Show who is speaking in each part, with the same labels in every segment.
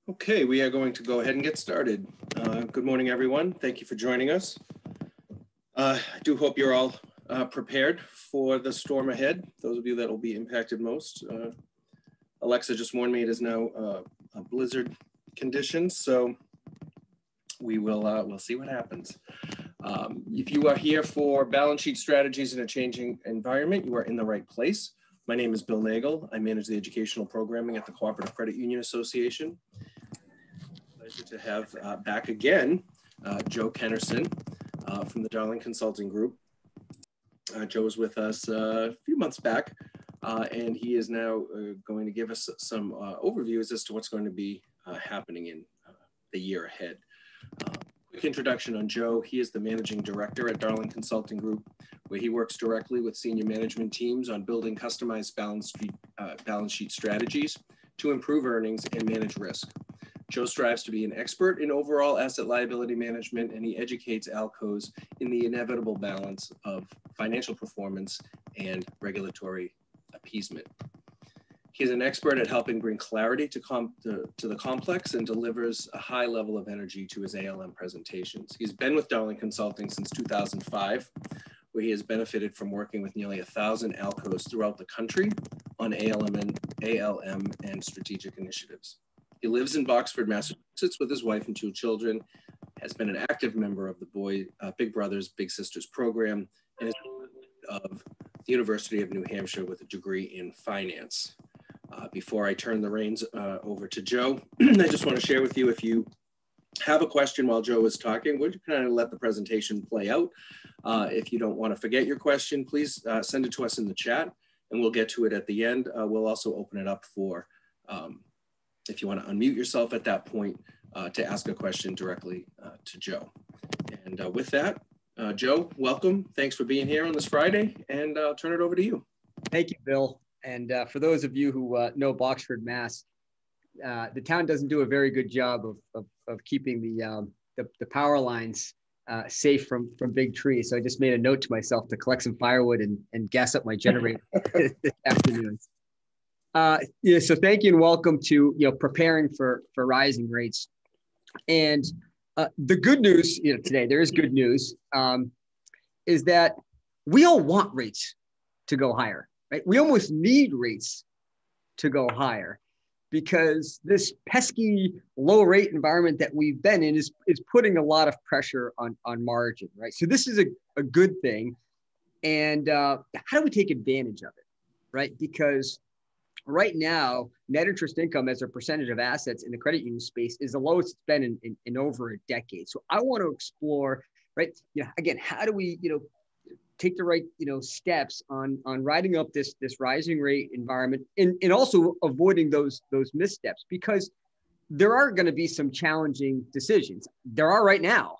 Speaker 1: Okay, we are going to go ahead and get started. Good morning, everyone. Thank you for joining us. I do hope you're all prepared for the storm ahead. Those of you that will be impacted most. Alexa just warned me it is now a blizzard conditions, so we'll see what happens. If you are here for balance sheet strategies in a changing environment, you are in the right place. My name is Bill Nagel. I manage the educational programming at the Cooperative Credit Union Association. Pleasure to have back again Joe Kennerson from the Darling Consulting Group. Joe was with us a few months back, and he is now going to give us some overviews as to what's going to be happening in the year ahead. Quick introduction on Joe. He is the managing director at Darling Consulting Group, where he works directly with senior management teams on building customized balance sheet strategies to improve earnings and manage risk. Joe strives to be an expert in overall asset liability management, and he educates ALCOs in the inevitable balance of financial performance and regulatory appeasement. He is an expert at helping bring clarity to the complex and delivers a high level of energy to his ALM presentations. He's been with Darling Consulting since 2005, where he has benefited from working with nearly 1,000 ALCOs throughout the country on ALM and strategic initiatives. He lives in Boxford, Massachusetts with his wife and 2 children, has been an active member of the Big Brothers Big Sisters program, and is of the University of New Hampshire with a degree in finance. Before I turn the reins over to Joe, I just want to share with you, if you have a question while Joe is talking, would you kind of let the presentation play out? If you don't want to forget your question, please send it to us in the chat and we'll get to it at the end. We'll also open it up for, if you want to unmute yourself at that point, to ask a question directly to Joe. And with that, Joe, welcome. Thanks for being here on this Friday, and I'll turn it over to you.
Speaker 2: Thank you, Bill. And for those of you who know Boxford, Mass, the town doesn't do a very good job of keeping the power lines safe from big trees. So I just made a note to myself to collect some firewood and gas up my generator this afternoon. So thank you and welcome to preparing for rising rates. And the good news today, there is good news, is that we all want rates to go higher. Right? We almost need rates to go higher because this pesky low rate environment that we've been in is putting a lot of pressure on margin, right? So this is a good thing. And how do we take advantage of it, right? Because right now, net interest income as a percentage of assets in the credit union space is the lowest it's been in over a decade. So I want to explore, right? Again, how do we, take the right, steps on riding up this rising rate environment and also avoiding those missteps, because there are going to be some challenging decisions. There are right now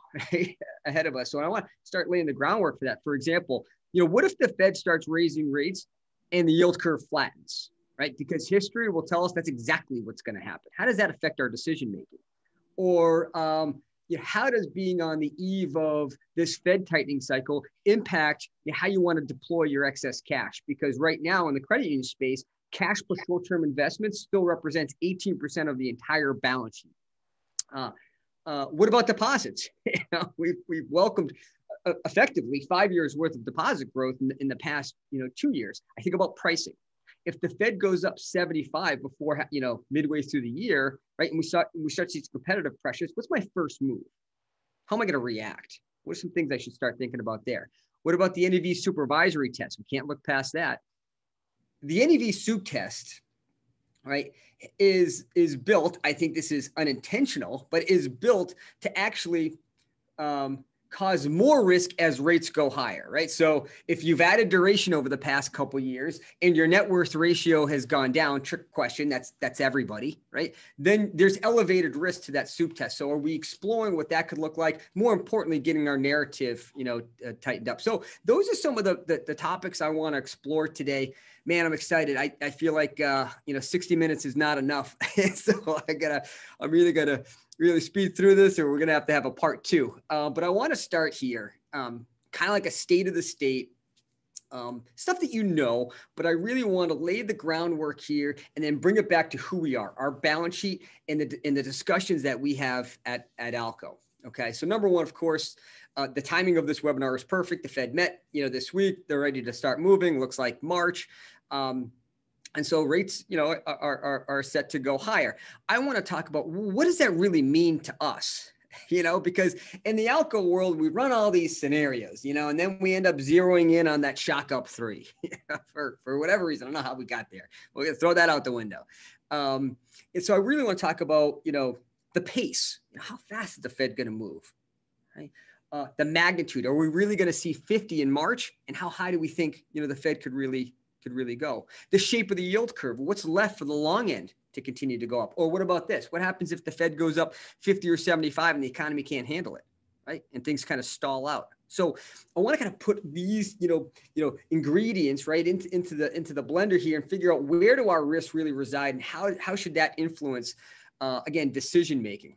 Speaker 2: ahead of us. So I want to start laying the groundwork for that. For example, what if the Fed starts raising rates and the yield curve flattens, right? Because history will tell us that's exactly what's going to happen. How does that affect our decision making? Or how does being on the eve of this Fed tightening cycle impact how you want to deploy your excess cash? Because right now in the credit union space, cash plus short-term investments still represents 18% of the entire balance sheet. What about deposits? We've welcomed effectively 5 years worth of deposit growth in the past 2 years. I think about pricing. If the Fed goes up 75 before midway through the year, right, and we start seeing competitive pressures, what's my first move? How am I going to react? What are some things I should start thinking about there? What about the NAV supervisory test? We can't look past that. The NAV soup test, right, is built. I think this is unintentional, but is built to actually cause more risk as rates go higher, right? So if you've added duration over the past couple of years and your net worth ratio has gone down, trick question, that's everybody, right? Then there's elevated risk to that soup test. So are we exploring what that could look like? More importantly, getting our narrative, tightened up. So those are some of the topics I want to explore today. Man, I'm excited. I feel like 60 minutes is not enough. So I'm really gonna really speed through this, or we're going to have a part 2. But I want to start here, kind of like a state of the state stuff that you know, but I really want to lay the groundwork here and then bring it back to who we are, our balance sheet, and the discussions that we have at ALCO. Okay, so number one, of course, the timing of this webinar is perfect. The Fed met, this week. They're ready to start moving. Looks like March. And so rates, are set to go higher. I want to talk about what does that really mean to us? Because in the ALCO world, we run all these scenarios, and then we end up zeroing in on that shock up 3 for whatever reason. I don't know how we got there. We're going to throw that out the window. And so I really want to talk about, the pace. How fast is the Fed going to move? Right? The magnitude. Are we really going to see 50 in March? And how high do we think, the Fed could really go? The shape of the yield curve. What's left for the long end to continue to go up? Or what about this? What happens if the Fed goes up 50 or 75 and the economy can't handle it, right? And things kind of stall out. So I want to kind of put these, ingredients right into the blender here and figure out where do our risks really reside and how should that influence, again, decision making.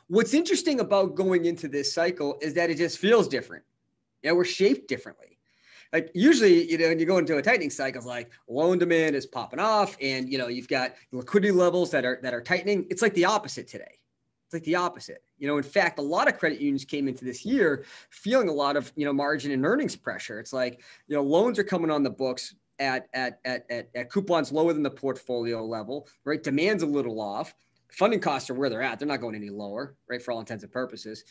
Speaker 2: What's interesting about going into this cycle is that it just feels different. We're shaped differently. Like usually, when you go into a tightening cycle, it's like loan demand is popping off and, you've got liquidity levels that are tightening. It's like the opposite today. It's like the opposite. In fact, a lot of credit unions came into this year feeling a lot of, margin and earnings pressure. It's like, loans are coming on the books at coupons lower than the portfolio level, right? Demand's a little off. Funding costs are where they're at. They're not going any lower, right? For all intents and purposes.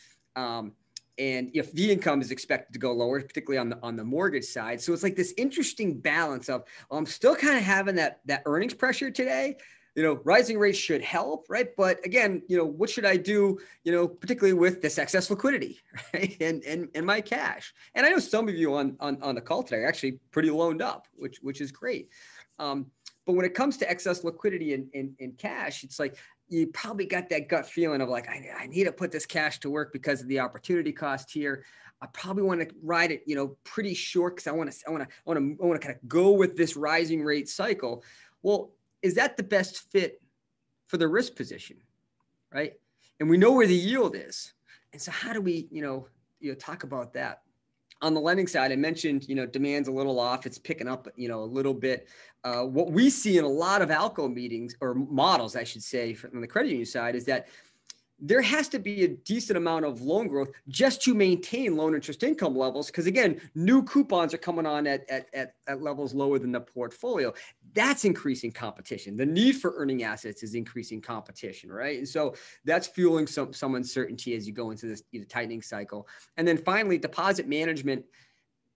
Speaker 2: And if the income is expected to go lower, particularly on the mortgage side. So it's like this interesting balance of, I'm still kind of having that earnings pressure today. Rising rates should help, right? But again, what should I do, particularly with this excess liquidity, right? And my cash. And I know some of you on the call today are actually pretty loaned up, which is great. But when it comes to excess liquidity and cash, it's like, you probably got that gut feeling of like, I need to put this cash to work because of the opportunity cost here. I probably want to ride it, pretty short because I want to kind of go with this rising rate cycle. Well, is that the best fit for the risk position, right? And we know where the yield is. And so how do we, talk about that? On the lending side, I mentioned, demand's a little off. It's picking up, a little bit. What we see in a lot of ALCO meetings or models, I should say, from the credit union side is that there has to be a decent amount of loan growth just to maintain loan interest income levels. Because again, new coupons are coming on at levels lower than the portfolio. That's increasing competition. The need for earning assets is increasing competition, right? And so that's fueling some uncertainty as you go into this tightening cycle. And then finally, deposit management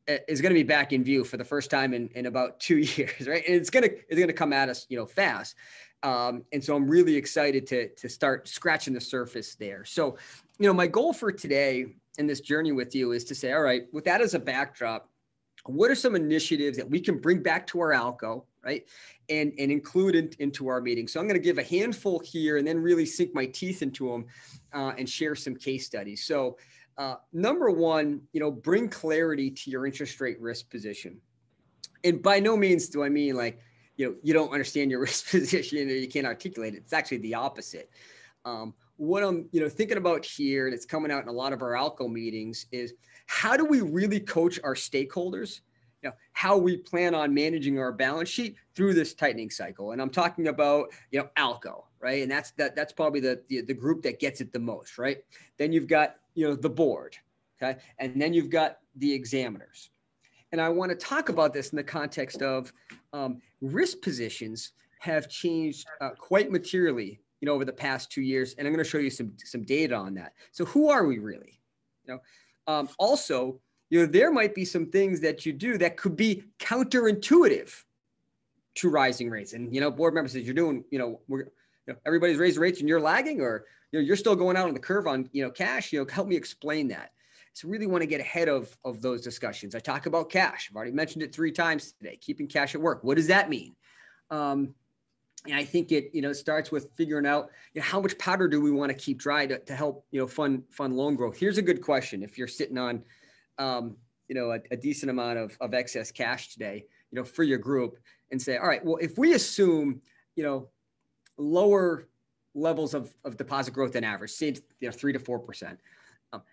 Speaker 2: is going to be back in view for the first time in about 2 years, right? And it's going to come at us, fast. And so I'm really excited to start scratching the surface there. So, my goal for today in this journey with you is to say, all right, with that as a backdrop, what are some initiatives that we can bring back to our ALCO, right? And include into our meeting. So I'm going to give a handful here and then really sink my teeth into them and share some case studies. So number one, bring clarity to your interest rate risk position. And by no means do I mean like, you don't understand your risk position or you can't articulate it. It's actually the opposite. What I'm, thinking about here, and it's coming out in a lot of our ALCO meetings, is how do we really coach our stakeholders? How we plan on managing our balance sheet through this tightening cycle. And I'm talking about, ALCO, right? And that's probably the group that gets it the most, right? Then you've got, the board, okay? And then you've got the examiners. And I want to talk about this in the context of risk positions have changed quite materially, over the past 2 years. And I'm going to show you some data on that. So who are we really? Also, there might be some things that you do that could be counterintuitive to rising rates. And, board member says you're doing, everybody's raised rates and you're lagging, or, you're still going out on the curve on, cash, help me explain that. So really want to get ahead of those discussions. I talk about cash. I've already mentioned it 3 times today, keeping cash at work. What does that mean? And I think it, starts with figuring out, how much powder do we want to keep dry to help, fund loan growth? Here's a good question. If you're sitting on, a decent amount of excess cash today, for your group, and say, all right, well, if we assume, lower levels of deposit growth than average, say, 3 to 4%,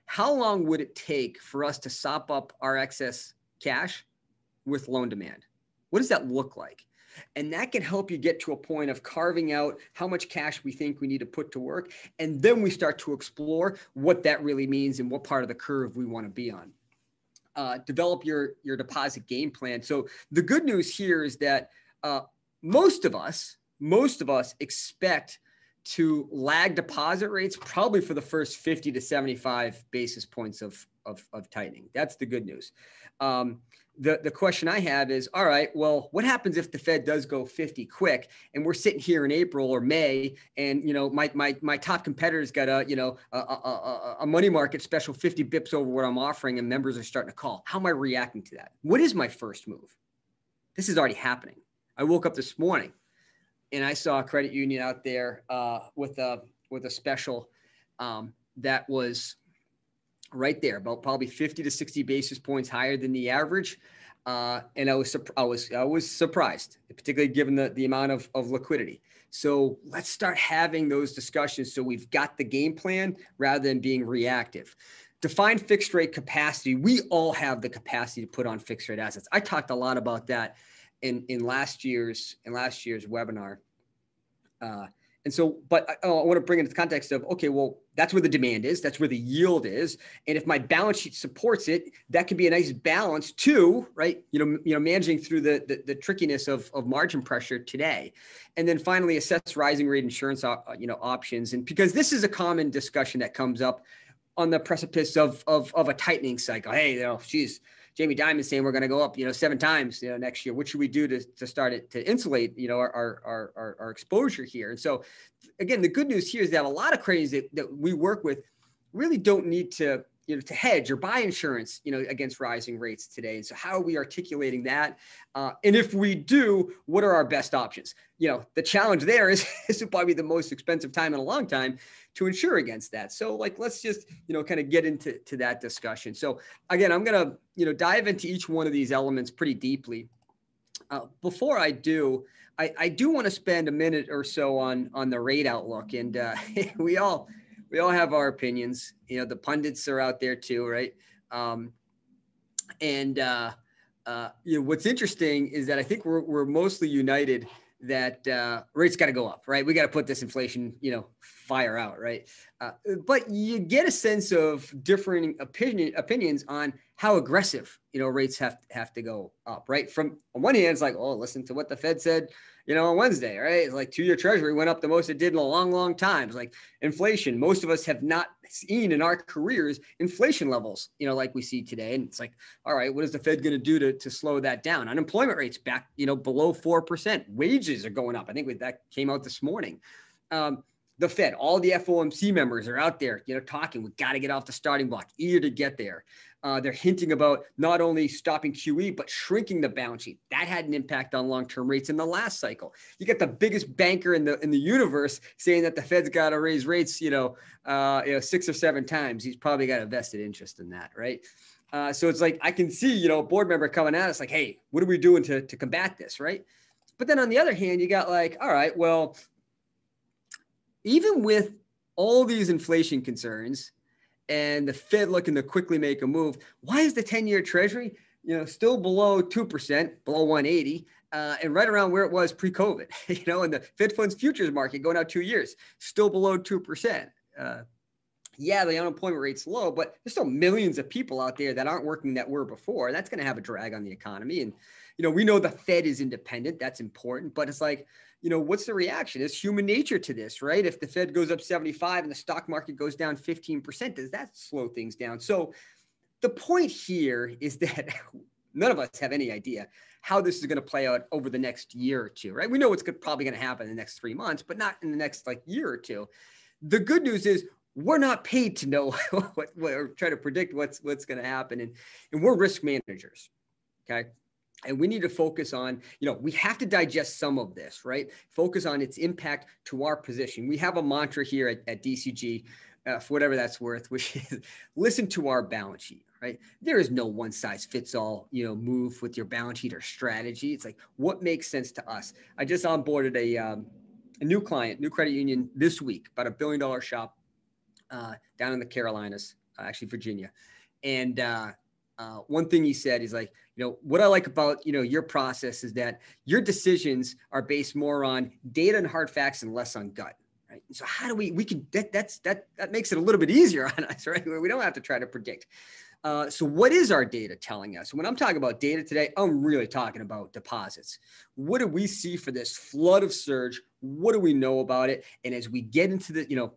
Speaker 2: how long would it take for us to sop up our excess cash with loan demand? What does that look like? And that can help you get to a point of carving out how much cash we think we need to put to work. And then we start to explore what that really means and what part of the curve we want to be on. Develop your deposit game plan. So the good news here is that most of us expect to lag deposit rates probably for the first 50 to 75 basis points of tightening. That's the good news. The question I have is, all right, well, what happens if the Fed does go 50 quick and we're sitting here in April or May and, my top competitor's got a money market special 50 bips over what I'm offering and members are starting to call. How am I reacting to that? What is my first move? This is already happening. I woke up this morning and I saw a credit union out there with a special that was right there, about probably 50 to 60 basis points higher than the average. And I was surprised, particularly given the amount of liquidity. So let's start having those discussions so we've got the game plan rather than being reactive. Define fixed rate capacity. We all have the capacity to put on fixed rate assets. I talked a lot about that in last year's webinar. And so, but I want to bring it into the context of, okay, well, that's where the demand is. That's where the yield is. And if my balance sheet supports it, that could be a nice balance too, right? Managing through the trickiness of margin pressure today. And then finally assess rising rate insurance, options. And because this is a common discussion that comes up on the precipice of a tightening cycle. Hey, Jamie Dimon's saying we're going to go up, 7 times, next year. What should we do to start it to insulate, our exposure here? And so, again, the good news here is that a lot of credits that we work with really don't need to hedge or buy insurance, against rising rates today. And so, how are we articulating that? And if we do, what are our best options? The challenge there is this is probably the most expensive time in a long time to insure against that. So let's just, kind of get into that discussion. So again, I'm going to, dive into each one of these elements pretty deeply. Before I do, I do want to spend a minute or so on the rate outlook. And we all have our opinions. The pundits are out there too, right? What's interesting is that I think we're mostly united that rates got to go up, right? We got to put this inflation, fire out, right? But you get a sense of differing opinions on how aggressive, rates have to go up, right? From on one hand, it's like, oh, listen to what the Fed said, on Wednesday, right? It's like 2-year Treasury went up the most it did in a long, long time. It's like inflation. Most of us have not seen in our careers inflation levels, like we see today. And it's like, all right, what is the Fed going to do to slow that down? Unemployment rates back, below 4%. Wages are going up. I think that came out this morning. The Fed, all the FOMC members are out there, talking. We got to get off the starting block, eager to get there. They're hinting about not only stopping QE, but shrinking the balance sheet. That had an impact on long-term rates in the last cycle. You got the biggest banker in the universe saying that the Fed's got to raise rates, 6 or 7 times. He's probably got a vested interest in that, right? So it's like I can see, a board member coming at us like, hey, what are we doing to combat this, right? But then on the other hand, you got like, all right, well, even with all these inflation concerns and the Fed looking to quickly make a move, why is the 10-year Treasury, still below 2%, below 180, and right around where it was pre-COVID, and the Fed funds futures market going out 2 years, still below 2%. Yeah, the unemployment rate's low, but there's still millions of people out there that aren't working that were before. And that's going to have a drag on the economy. And, we know the Fed is independent. That's important. But it's like, what's the reaction? It's human nature to this, right? If the Fed goes up 75 and the stock market goes down 15%, does that slow things down? So the point here is that none of us have any idea how this is going to play out over the next year or two, right? We know what's probably going to happen in the next 3 months, but not in the next year or two. The good news is we're not paid to know or try to predict what's going to happen. And we're risk managers, okay? And we need to focus on, we have to digest some of this, right? Focus on its impact to our position. We have a mantra here at DCG, for whatever that's worth, which is listen to our balance sheet, right? There is no one size fits all, move with your balance sheet or strategy. It's like, what makes sense to us? I just onboarded a new client, new credit union this week, about $1 billion shop down in the Carolinas, actually Virginia. And one thing he said is like, what I like about, your process is that your decisions are based more on data and hard facts and less on gut. Right. So how do we can, that makes it a little bit easier on us, right? We don't have to try to predict. So what is our data telling us? When I'm talking about data today, I'm really talking about deposits. What do we see for this flood of surge? What do we know about it? And as we get into the,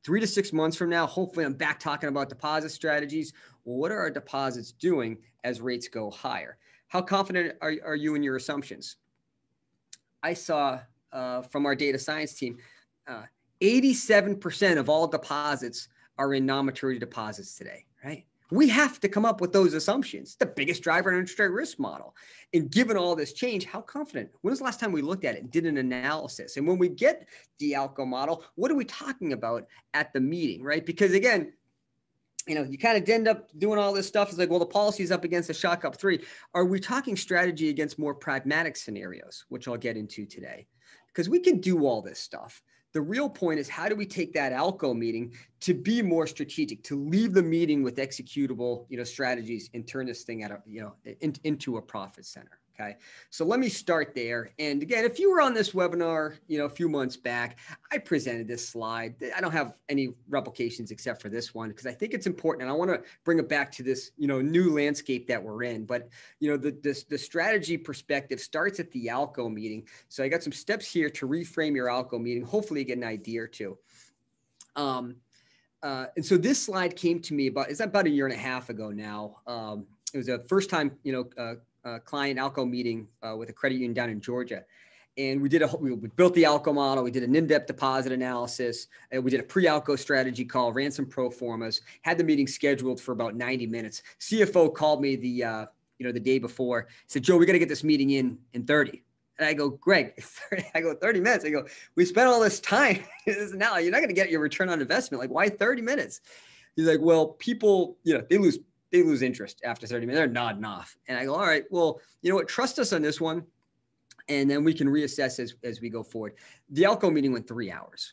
Speaker 2: 3 to 6 months from now, hopefully I'm back talking about deposit strategies. Well, what are our deposits doing as rates go higher? How confident are you in your assumptions? I saw from our data science team, 87% of all deposits are in non-maturity deposits today, right? We have to come up with those assumptions. The biggest driver in an interest rate risk model. And given all this change, how confident? When was the last time we looked at it, did an analysis? And when we get the ALCO model, what are we talking about at the meeting, right? Because again, you kind of end up doing all this stuff. It's like, well, the policy is up against a shock up 3. Are we talking strategy against more pragmatic scenarios, which I'll get into today? Because we can do all this stuff. The real point is, how do we take that ALCO meeting to be more strategic, to leave the meeting with executable, strategies and turn this thing into a profit center? Okay. So let me start there. And again, if you were on this webinar, a few months back, I presented this slide. I don't have any replications except for this one, because I think it's important. And I want to bring it back to this, new landscape that we're in. But, the strategy perspective starts at the ALCO meeting. So I got some steps here to reframe your ALCO meeting. Hopefully you get an idea or two. And so this slide came to me about a year and a half ago now. It was a first time, client ALCO meeting with a credit union down in Georgia. And we built the ALCO model. We did an in-depth deposit analysis. We did a pre-ALCO strategy call, ran some pro formas, had the meeting scheduled for about 90 minutes. CFO called me the day before, said, Joe, we got to get this meeting in 30. And I go, Greg, 30 minutes. I go, we spent all this time. Now you're not going to get your return on investment. Like, why 30 minutes? He's like, well, people, they lose interest after 30 minutes. They're nodding off. And I go, all right, well, you know what? Trust us on this one. And then we can reassess as we go forward. The ALCO meeting went 3 hours.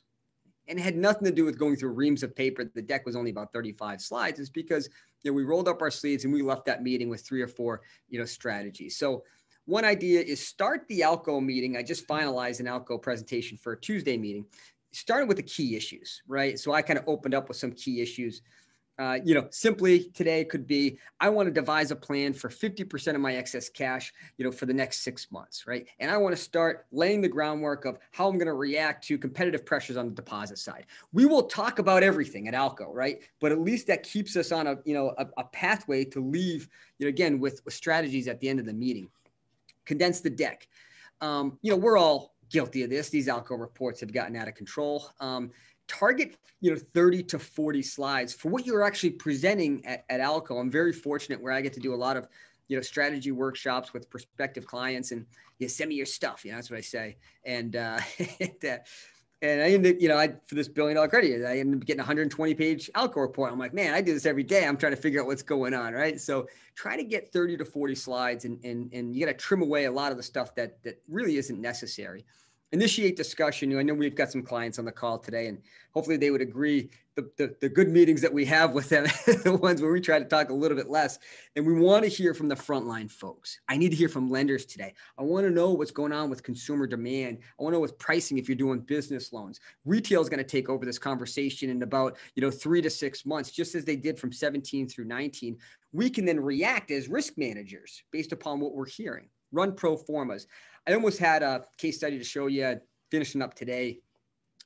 Speaker 2: And it had nothing to do with going through reams of paper. The deck was only about 35 slides. It's because we rolled up our sleeves and we left that meeting with 3 or 4 strategies. So one idea is start the ALCO meeting. I just finalized an ALCO presentation for a Tuesday meeting. Started with the key issues, right? So I kind of opened up with some key issues. Simply today could be, I want to devise a plan for 50% of my excess cash, for the next 6 months, right? And I want to start laying the groundwork of how I'm going to react to competitive pressures on the deposit side. We will talk about everything at ALCO, right? But at least that keeps us on a pathway to leave, again, with strategies at the end of the meeting. Condense the deck. We're all guilty of this. These ALCO reports have gotten out of control. Target 30 to 40 slides for what you're actually presenting at ALCO. I'm very fortunate where I get to do a lot of strategy workshops with prospective clients, and send me your stuff. That's what I say. And and I ended, for this $1 billion credit, I ended up getting a 120-page ALCO report. I'm like, man, I do this every day. I'm trying to figure out what's going on, right? So try to get 30 to 40 slides, and you got to trim away a lot of the stuff that really isn't necessary. Initiate discussion. I know we've got some clients on the call today, and hopefully they would agree the good meetings that we have with them, the ones where we try to talk a little bit less. And we want to hear from the frontline folks. I need to hear from lenders today. I want to know what's going on with consumer demand. I want to know what's pricing if you're doing business loans. Retail is going to take over this conversation in about 3 to 6 months, just as they did from 17 through 19. We can then react as risk managers based upon what we're hearing. Run pro formas. I almost had a case study to show you, finishing up today,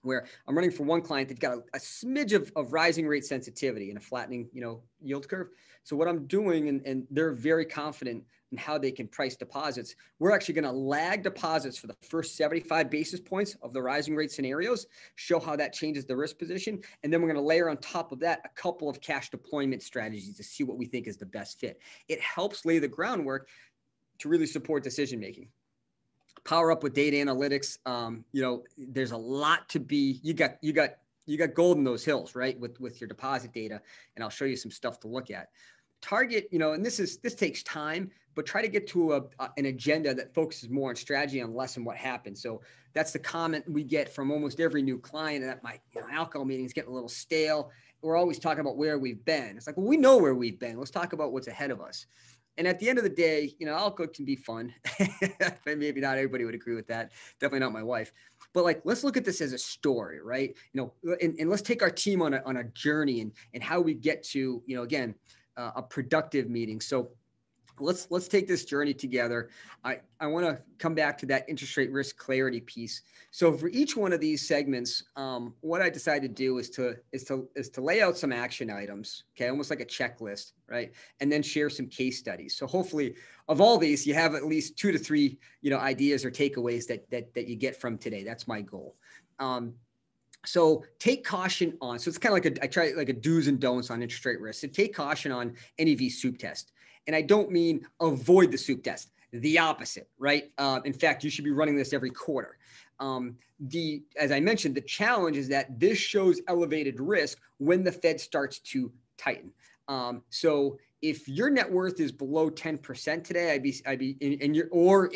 Speaker 2: where I'm running for one client. They've got a smidge of rising rate sensitivity and a flattening, yield curve. So what I'm doing, and they're very confident in how they can price deposits. We're actually going to lag deposits for the first 75 basis points of the rising rate scenarios, show how that changes the risk position. And then we're going to layer on top of that a couple of cash deployment strategies to see what we think is the best fit. It helps lay the groundwork to really support decision-making. Power up with data analytics. There's a lot to be, you got gold in those hills, right? With your deposit data. And I'll show you some stuff to look at. Target, and this takes time, but try to get to an agenda that focuses more on strategy and less on what happens. So that's the comment we get from almost every new client, that my ALCO meeting is getting a little stale. we're always talking about where we've been. It's like, well, we know where we've been. Let's talk about what's ahead of us. And at the end of the day, alcohol can be fun. Maybe not everybody would agree with that. Definitely not my wife. But like, let's look at this as a story, right? And let's take our team on a journey and how we get to, again, a productive meeting. So let's take this journey together. I want to come back to that interest rate risk clarity piece. So for each one of these segments, what I decided to do is to lay out some action items, okay, almost like a checklist, right, and then share some case studies. So hopefully, of all these, you have at least 2 to 3, ideas or takeaways that you get from today. That's my goal. So take caution on. So it's kind of like I try like a do's and don'ts on interest rate risk. So take caution on NEV soup test. And I don't mean avoid the soup test, the opposite, right? In fact, you should be running this every quarter. As I mentioned, the challenge is that this shows elevated risk when the Fed starts to tighten. So if your net worth is below 10% today, or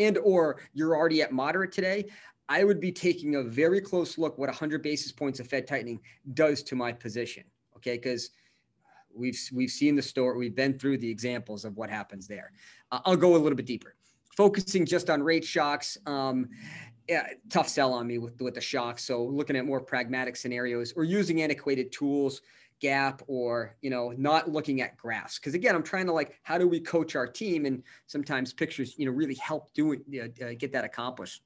Speaker 2: you're already at moderate today, I would be taking a very close look what 100 basis points of Fed tightening does to my position. Okay, because we've seen the story, we've been through the examples of what happens there. I'll go a little bit deeper. Focusing just on rate shocks, tough sell on me with the shocks. So looking at more pragmatic scenarios or using antiquated tools, gap, or not looking at graphs. Because again, I'm trying to like, how do we coach our team? And sometimes pictures really help get that accomplished.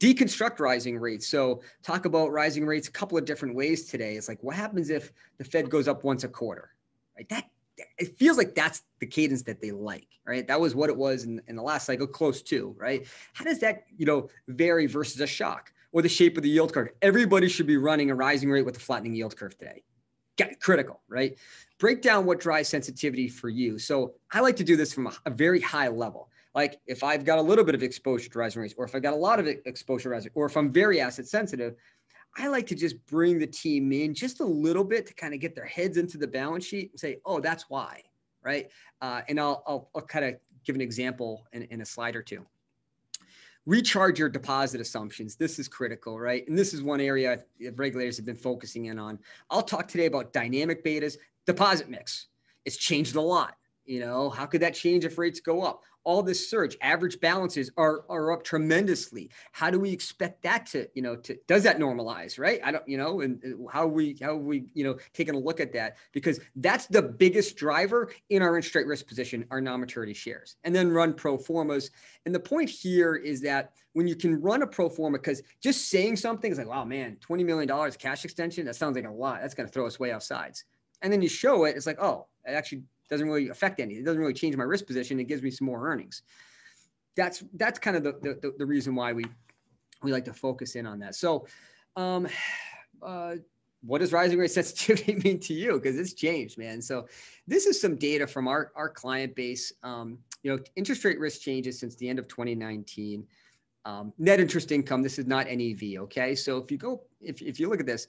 Speaker 2: Deconstruct rising rates. So talk about rising rates a couple of different ways today. It's like, what happens if the Fed goes up once a quarter, right? It feels like that's the cadence that they like, right? That was what it was in the last cycle, close to, right? How does that, vary versus a shock or the shape of the yield curve? Everybody should be running a rising rate with a flattening yield curve today. Critical, right? Break down what drives sensitivity for you. So I like to do this from a very high level. Like if I've got a little bit of exposure to rising rates, or if I've got a lot of exposure to rising, or if I'm very asset sensitive, I like to just bring the team in just a little bit to kind of get their heads into the balance sheet and say, oh, that's why, right? And I'll kind of give an example in a slide or two. Recharge your deposit assumptions. This is critical, right? And this is one area regulators have been focusing in on. I'll talk today about dynamic betas, deposit mix. It's changed a lot. How could that change if rates go up? All this surge, average balances are up tremendously. How do we expect that to does that normalize, right? I don't, and how we taking a look at that, because that's the biggest driver in our interest rate risk position, our non-maturity shares, and then run pro formas. And the point here is that when you can run a pro forma, because just saying something is like, wow, man, $20 million cash extension, that sounds like a lot. That's going to throw us way off sides. And then you show it, it's like, oh, it actually doesn't really affect anything. It doesn't really change my risk position. It gives me some more earnings. That's kind of the reason why we like to focus in on that. So what does rising rate sensitivity mean to you? Because it's changed, man. So this is some data from our client base. Interest rate risk changes since the end of 2019. Net interest income, this is not NEV, okay? So if you look at this,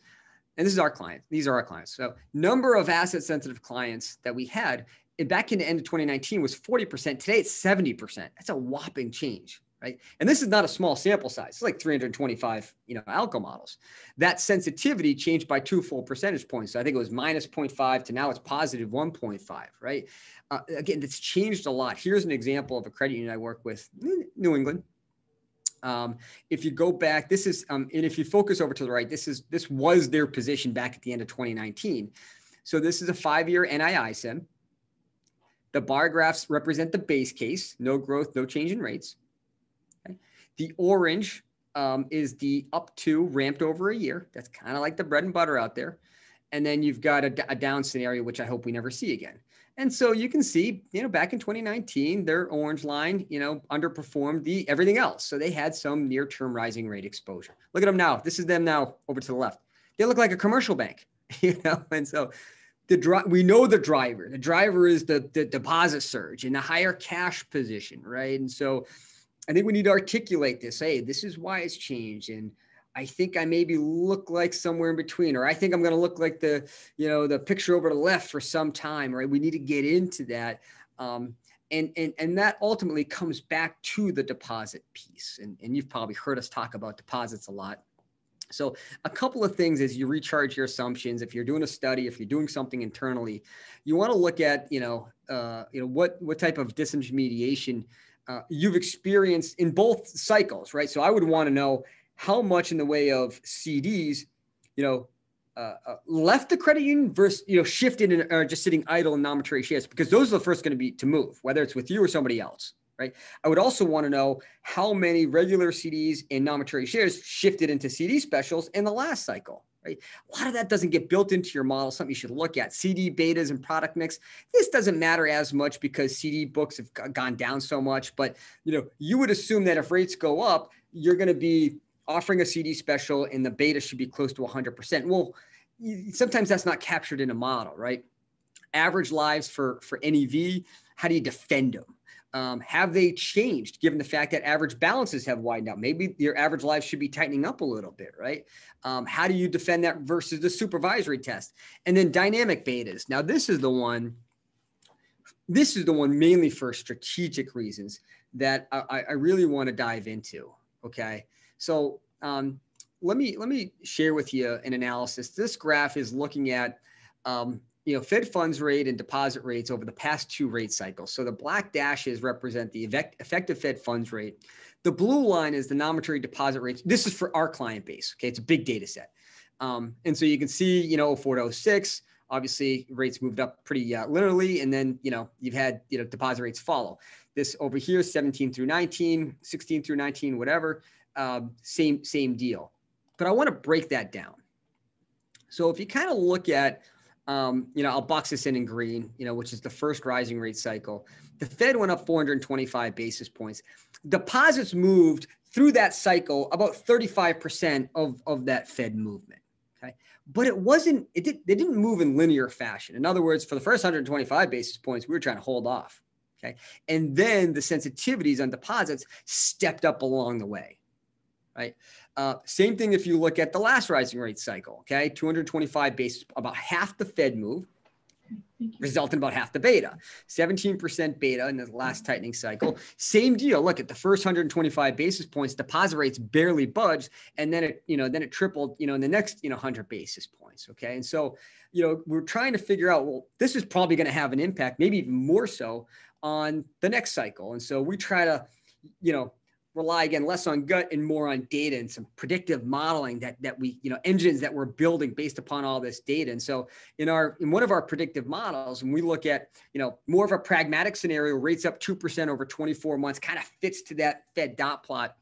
Speaker 2: and this is our client. These are our clients. So number of asset sensitive clients that we had back in the end of 2019 was 40%. Today it's 70%. That's a whopping change, right? And this is not a small sample size. It's like 325, ALCO models. That sensitivity changed by 2 full percentage points. So I think it was minus 0.5 to now it's positive 1.5, right? Again, it's changed a lot. Here's an example of a credit union I work with, New England. If you go back, this is, and if you focus over to the right, this was their position back at the end of 2019. So this is a 5-year NII sim. The bar graphs represent the base case, no growth, no change in rates. Okay. The orange is the up to ramped over a year. That's kind of like the bread and butter out there. And then you've got a down scenario, which I hope we never see again. And so you can see, back in 2019, their orange line, underperformed everything else. So they had some near-term rising rate exposure. Look at them now. This is them now over to the left. They look like a commercial bank, and so we know the driver. The driver is the deposit surge and the higher cash position, right? And so I think we need to articulate this. Hey, this is why it's changed. And I think I maybe look like somewhere in between, or I think I'm going to look like the picture over to the left for some time, right? We need to get into that. And that ultimately comes back to the deposit piece. And you've probably heard us talk about deposits a lot. So a couple of things as you recharge your assumptions, if you're doing a study, if you're doing something internally, you want to look at, what type of disintermediation you've experienced in both cycles, right? So I would want to know how much in the way of CDs, left the credit union versus, shifted and are just sitting idle in non-maturity shares, because those are the first going to be to move, whether it's with you or somebody else. Right. I would also want to know how many regular CDs and non-maturity shares shifted into CD specials in the last cycle. Right. A lot of that doesn't get built into your model, something you should look at. CD betas and product mix. This doesn't matter as much because CD books have gone down so much. But, you would assume that if rates go up, you're going to be offering a CD special and the beta should be close to 100%. Well, sometimes that's not captured in a model, right? Average lives for NEV, how do you defend them? Have they changed given the fact that average balances have widened out? Maybe your average life should be tightening up a little bit, right? How do you defend that versus the supervisory test? And then dynamic betas. Now, this is the one mainly for strategic reasons that I really want to dive into. Okay. So let me share with you an analysis. This graph is looking at Fed funds rate and deposit rates over the past 2 rate cycles. So the black dashes represent the effective Fed funds rate. The blue line is the non-maturity deposit rates. This is for our client base. Okay, it's a big data set. And so you can see, 04 to 06, obviously rates moved up pretty linearly. And then, you've had, deposit rates follow. This over here, 17 through 19, 16 through 19, whatever, same deal. But I want to break that down. So if you kind of look at, I'll box this in green, which is the first rising rate cycle. The Fed went up 425 basis points. Deposits moved through that cycle about 35% of that Fed movement. Okay. But they didn't move in linear fashion. In other words, for the first 125 basis points, we were trying to hold off. Okay. And then the sensitivities on deposits stepped up along the way. Right. Same thing if you look at the last rising rate cycle, okay, 225 basis, about half the Fed move, resulting in about half the beta, 17% beta in the last tightening cycle. Same deal. Look at the first 125 basis points, deposit rates barely budged, and then it tripled, in the next, 100 basis points. Okay, and so, we're trying to figure out, well, this is probably going to have an impact, maybe even more so, on the next cycle, and so we try to, rely again less on gut and more on data and some predictive modeling that we engines that we're building based upon all this data. And so in one of our predictive models, when we look at more of a pragmatic scenario, rates up 2% over 24 months, kind of fits to that Fed dot plot.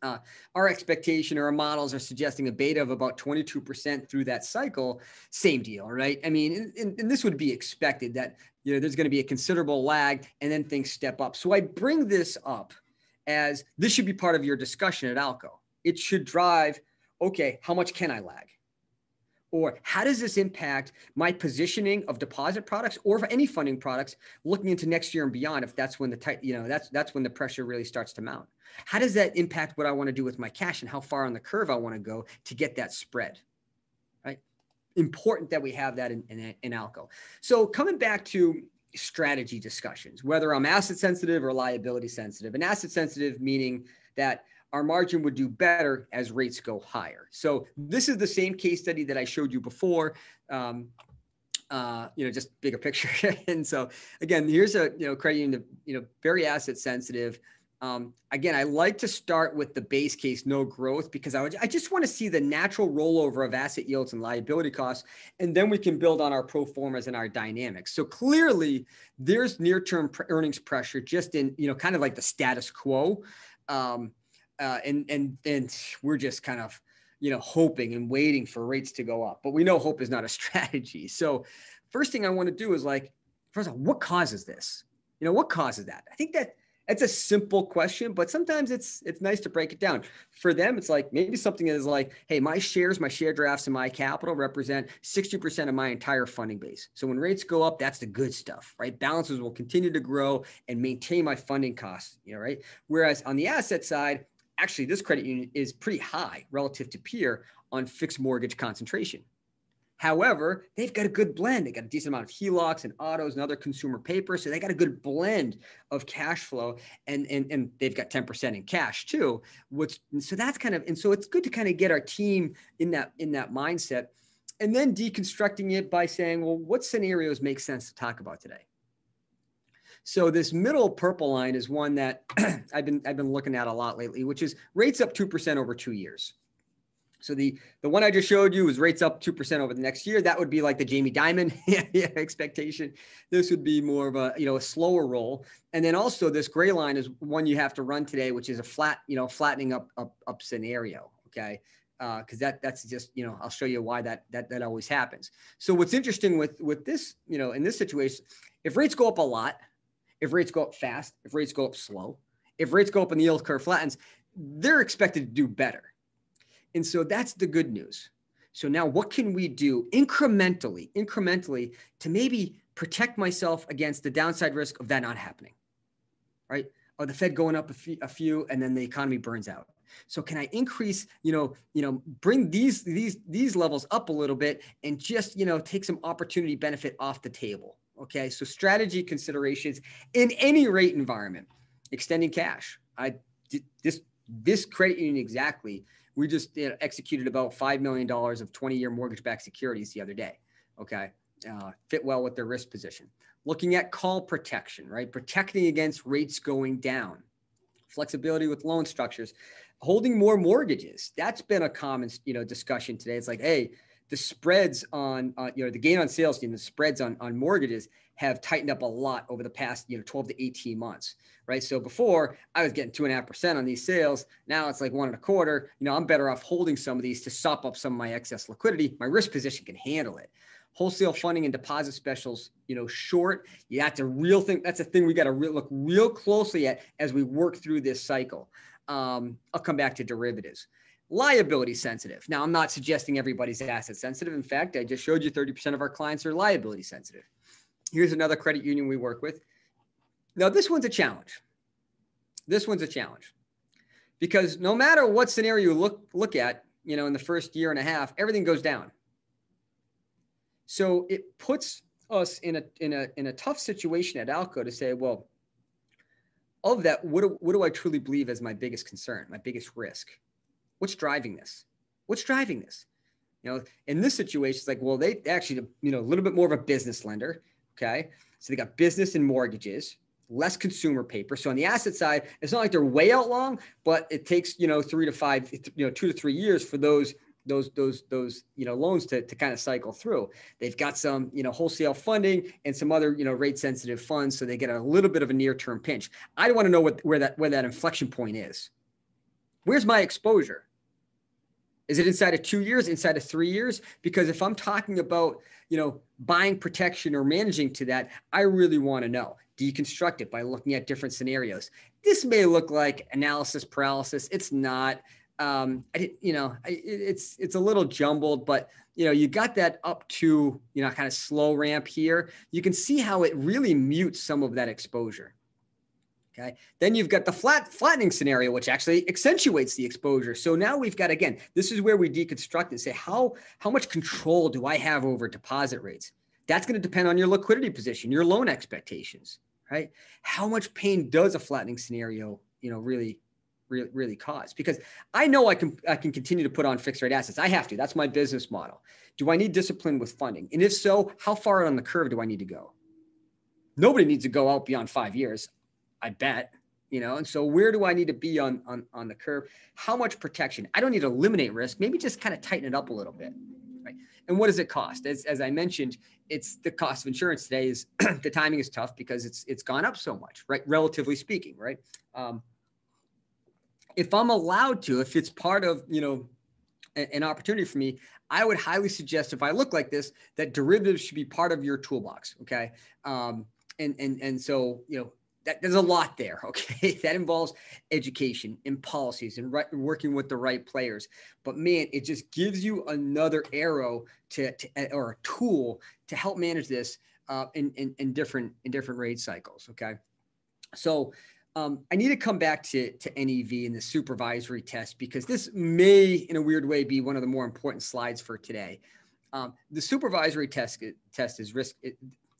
Speaker 2: Our expectation or our models are suggesting a beta of about 22% through that cycle. Same deal, right? I mean, and this would be expected that there's going to be a considerable lag and then things step up. So I bring this up as this should be part of your discussion at ALCO. It should drive, okay, how much can I lag? Or how does this impact my positioning of deposit products or for any funding products looking into next year and beyond, if that's when that's when the pressure really starts to mount? How does that impact what I want to do with my cash and how far on the curve I want to go to get that spread, right? Important that we have that in ALCO. So coming back to strategy discussions, whether I'm asset sensitive or liability sensitive. And asset sensitive meaning that our margin would do better as rates go higher. So this is the same case study that I showed you before, just bigger picture. And so again, here's a credit union, very asset sensitive. Again, I like to start with the base case, no growth, because I just want to see the natural rollover of asset yields and liability costs, and then we can build on our pro formas and our dynamics. So clearly, there's near-term earnings pressure just in kind of like the status quo, and we're just kind of hoping and waiting for rates to go up. But we know hope is not a strategy. So first thing I want to do is first of all, what causes this? What causes that? I think that's a simple question, but sometimes it's nice to break it down. For them, it's maybe something is hey, my share drafts, and my capital represent 60% of my entire funding base. So when rates go up, that's the good stuff, right? Balances will continue to grow and maintain my funding costs, right? Whereas on the asset side, actually this credit union is pretty high relative to peer on fixed mortgage concentration. However, they've got a good blend. They got a decent amount of HELOCs and autos and other consumer paper. So they got a good blend of cash flow, and they've got 10% in cash too. So that's kind of, and so it's good to kind of get our team in that mindset, and then deconstructing it by saying, well, what scenarios make sense to talk about today? So this middle purple line is one that I've been looking at a lot lately, which is rates up 2% over 2 years. So the one I just showed you is rates up 2% over the next year. That would be like the Jamie Dimon expectation. This would be more of a, a slower roll. And then also this gray line is one you have to run today, which is a flattening up scenario. Okay. Because that's just, I'll show you why that always happens. So what's interesting with this, in this situation, if rates go up a lot, if rates go up fast, if rates go up slow, if rates go up and the yield curve flattens, they're expected to do better. And so that's the good news. So now what can we do incrementally to maybe protect myself against the downside risk of that not happening, right? Or the Fed going up a few and then the economy burns out. So can I increase, bring these levels up a little bit and just, take some opportunity benefit off the table? Okay. So strategy considerations in any rate environment, extending cash. This credit union exactly. We just executed about $5 million of 20-year mortgage-backed securities the other day. Okay. Fit well with their risk position. Looking at call protection, right? Protecting against rates going down. Flexibility with loan structures. Holding more mortgages. That's been a common, discussion today. It's like, hey, the spreads on, the gain on sales team, the spreads on mortgages have tightened up a lot over the past, 12 to 18 months, right? So before I was getting 2.5% on these sales. Now it's like 1.25%. I'm better off holding some of these to sop up some of my excess liquidity. My risk position can handle it. Wholesale funding and deposit specials, short. Yeah, that's a real thing. That's a thing we got to look real closely at as we work through this cycle. I'll come back to derivatives. Liability sensitive. Now, I'm not suggesting everybody's asset sensitive. In fact, I just showed you 30% of our clients are liability sensitive. Here's another credit union we work with. Now, this one's a challenge. Because no matter what scenario you look at, in the first year and a half, everything goes down. So it puts us in a tough situation at ALCO to say, well, of that, what do I truly believe as my biggest concern, my biggest risk? What's driving this? In this situation, it's like, well, they actually, a little bit more of a business lender. Okay. So they got business and mortgages, less consumer paper. So on the asset side, it's not like they're way out long, but it takes, 2 to 3 years for those loans to kind of cycle through. They've got some, wholesale funding and some other, rate sensitive funds. So they get a little bit of a near-term pinch. I want to know where that inflection point is. Where's my exposure? Is it inside of 2 years, inside of 3 years? Because if I'm talking about, buying protection or managing to that, I really want to know. Deconstruct it by looking at different scenarios. This may look like analysis paralysis. It's not. It's a little jumbled, but you got that up to, kind of slow ramp here. You can see how it really mutes some of that exposure. Okay. Then you've got the flattening scenario, which actually accentuates the exposure. So now we've got, again, this is where we deconstruct and say, how much control do I have over deposit rates? That's going to depend on your liquidity position, your loan expectations, right? How much pain does a flattening scenario, really cause? Because I know I can continue to put on fixed rate assets. I have to. That's my business model. Do I need discipline with funding? And if so, how far on the curve do I need to go? Nobody needs to go out beyond 5 years, I bet, and so where do I need to be on the curve? How much protection? I don't need to eliminate risk, maybe just kind of tighten it up a little bit, right? And what does it cost? As I mentioned, it's the cost of insurance today is the timing is tough because it's gone up so much, right? Relatively speaking, right? If I'm allowed to, if it's part of, an opportunity for me, I would highly suggest, if I look like this, that derivatives should be part of your toolbox. Okay. And so, there's a lot there. Okay. That involves education and policies and working with the right players. But man, it just gives you another arrow or a tool to help manage this in different rate cycles. Okay. So I need to come back to NEV and the supervisory test, because this may, in a weird way, be one of the more important slides for today. The supervisory test is risk.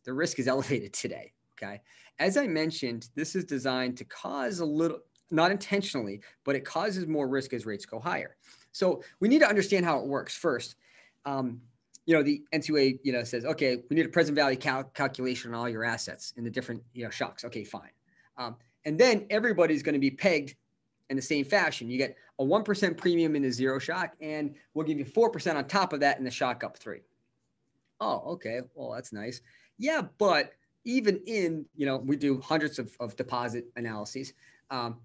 Speaker 2: The risk is elevated today. Okay. As I mentioned, this is designed to cause a little, not intentionally, but it causes more risk as rates go higher. So we need to understand how it works first. The NCUA, says, okay, we need a present value calculation on all your assets in the different, shocks. Okay, fine. And then everybody's going to be pegged in the same fashion. You get a 1% premium in the zero shock, and we'll give you 4% on top of that in the shock up 3. Oh, okay. Well, that's nice. Yeah, but even in, we do hundreds of deposit analyses.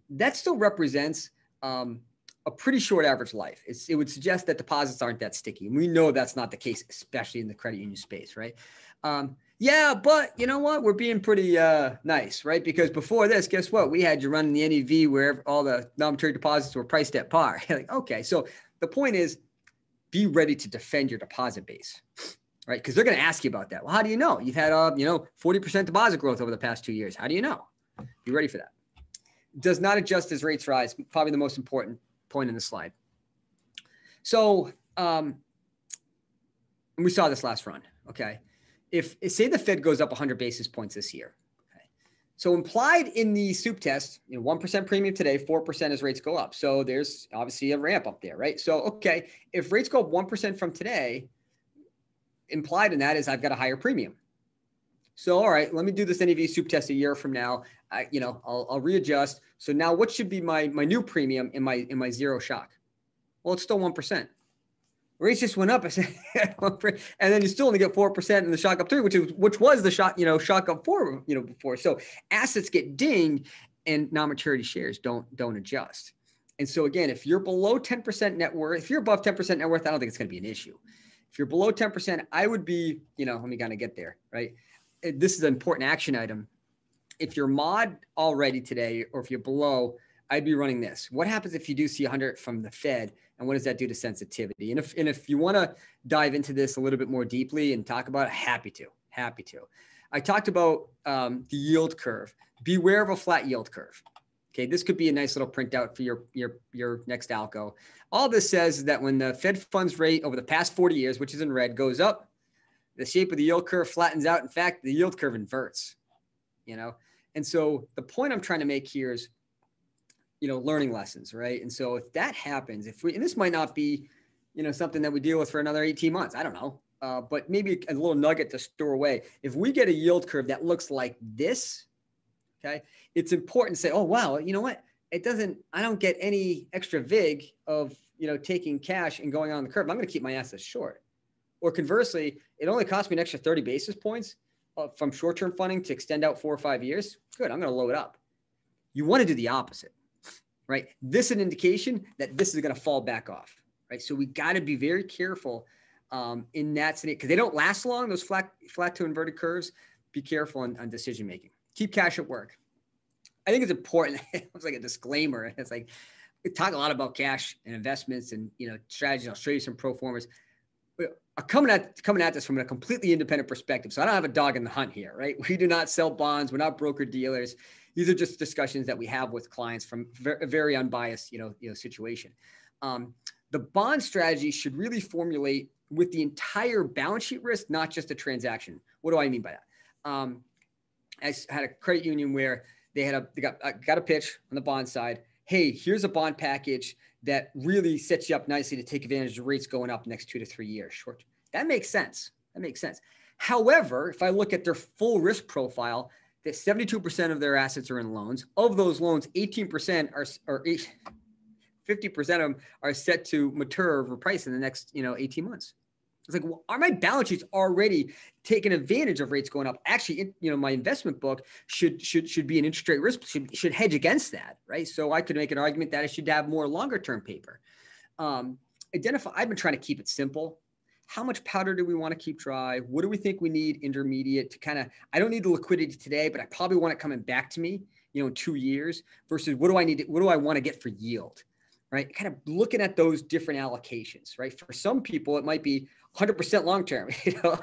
Speaker 2: That still represents a pretty short average life. It would suggest that deposits aren't that sticky. And we know that's not the case, especially in the credit union space, right? Yeah, but you know what? We're being pretty nice, right? Because before this, guess what? We had you running the NEV where all the non-maturity deposits were priced at par. Like, okay, so the point is, be ready to defend your deposit base, right? Because they're going to ask you about that. Well, how do you know? You've had 40% deposit growth over the past 2 years. How do you know? Be ready for that. Does not adjust as rates rise. Probably the most important point in the slide. So we saw this last run. Okay. If say the Fed goes up 100 basis points this year. Okay. So implied in the soup test, 1% premium today, 4% as rates go up. So there's obviously a ramp up there, right? So, okay, if rates go up 1% from today, implied in that is I've got a higher premium. So, all right, let me do this NEV soup test a year from now. I'll readjust. So now what should be my new premium in my zero shock? Well, it's still 1%. Rates just went up. And then you still only get 4% in the shock up 3, which was the shock, shock up 4, before. So assets get dinged and non-maturity shares don't adjust. And so again, if you're below 10% net worth, if you're above 10% net worth, I don't think it's going to be an issue. If you're below 10%, I would be, let me kind of get there, right? This is an important action item. If you're mod already today, or if you're below, I'd be running this. What happens if you do see 100 from the Fed, and what does that do to sensitivity? And if you want to dive into this a little bit more deeply and talk about it, happy to. I talked about the yield curve. Beware of a flat yield curve. Okay, this could be a nice little printout for your next ALCO. All this says is that when the Fed funds rate over the past 40 years, which is in red, goes up, the shape of the yield curve flattens out. In fact, the yield curve inverts. And so the point I'm trying to make here is, learning lessons, right? And so if that happens, and this might not be, something that we deal with for another 18 months, I don't know, but maybe a little nugget to store away. If we get a yield curve that looks like this, okay, it's important to say, oh, wow, you know what? I don't get any extra vig of, taking cash and going on the curve. I'm going to keep my assets short. Or conversely, it only cost me an extra 30 basis points from short-term funding to extend out 4 or 5 years. Good, I'm going to load up. You want to do the opposite, right? This is an indication that this is going to fall back off, right? So we got to be very careful in that scenario because they don't last long, those flat to inverted curves. Be careful on decision-making. Keep cash at work. I think it's important. It's like a disclaimer. It's like we talk a lot about cash and investments and, strategies. I'll show you some pro formas. Coming at this from a completely independent perspective. So I don't have a dog in the hunt here, right? We do not sell bonds. We're not broker dealers. These are just discussions that we have with clients from a very unbiased, situation. The bond strategy should really formulate with the entire balance sheet risk, not just a transaction. What do I mean by that? I had a credit union where they got a pitch on the bond side. Hey, here's a bond package that really sets you up nicely to take advantage of rates going up next 2 to 3 years. Short. That makes sense. However, if I look at their full risk profile, that 72% of their assets are in loans. Of those loans, 18% or 50% of them are set to mature or reprice in the next 18 months. It's like, well, are my balance sheets already taking advantage of rates going up? Actually, my investment book should be an interest rate risk, should hedge against that, right? So I could make an argument that I should have more longer term paper. I've been trying to keep it simple. How much powder do we want to keep dry? What do we think we need intermediate to I don't need the liquidity today, but I probably want it coming back to me, in 2 years versus what do I want to get for yield, right? Kind of looking at those different allocations, right? For some people, it might be 100% long-term,